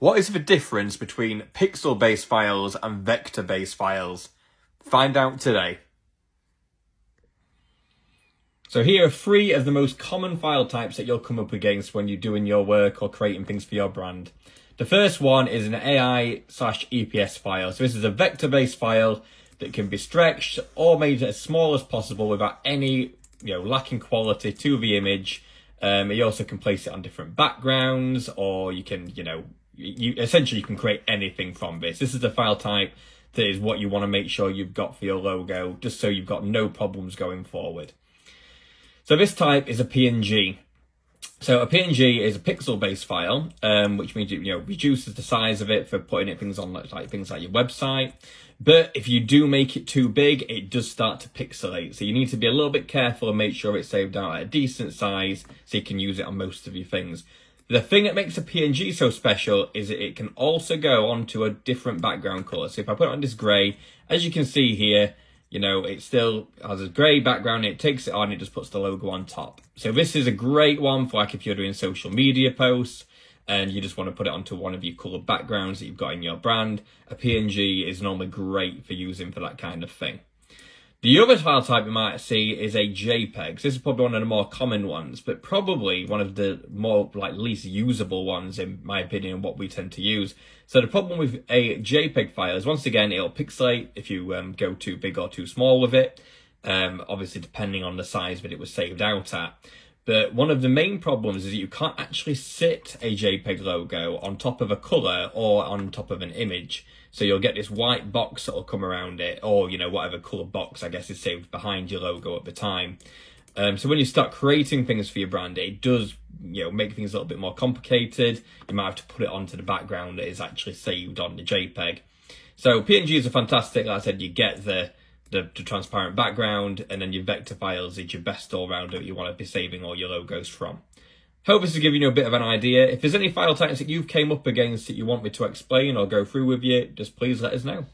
What is the difference between pixel-based files and vector-based files? Find out today. So here are 3 of the most common file types that you'll come up against when you're doing your work or creating things for your brand. The first one is an AI/EPS file. So this is a vector-based file that can be stretched or made as small as possible without any, lacking quality to the image. You also can place it on different backgrounds, or you can, essentially you can create anything from this. This is the file type that is what you want to make sure you've got for your logo, just so you've got no problems going forward. So this type is a PNG. So a PNG is a pixel-based file, which means it reduces the size of it for putting things on like things like your website. But if you do make it too big, it does start to pixelate. So you need to be a little bit careful and make sure it's saved out at a decent size so you can use it on most of your things. The thing that makes a PNG so special is that it can also go onto a different background color. So if I put it on this gray, as you can see here, it still has a grey background. It takes it on, it just puts the logo on top. So this is a great one for like if you're doing social media posts and you just want to put it onto one of your coloured backgrounds that you've got in your brand. A PNG is normally great for using for that kind of thing. The other file type you might see is a JPEG. So this is probably one of the more common ones, but probably one of the more least usable ones in my opinion, what we tend to use. So the problem with a JPEG file is, once again, it'll pixelate if you go too big or too small with it. Obviously depending on the size that it was saved out at. But one of the main problems is that you can't actually sit a JPEG logo on top of a colour or on top of an image. So you'll get this white box that'll come around it, or, whatever colour box, I guess, is saved behind your logo at the time. So when you start creating things for your brand, it does, make things a little bit more complicated. You might have to put it onto the background that is actually saved on the JPEG. So PNGs are fantastic. Like I said, you get the transparent background, and then your vector files is your best all-rounder that you want to be saving all your logos from. Hope this has given you a bit of an idea. If there's any file types that you've came up against that you want me to explain or go through with you, just please let us know.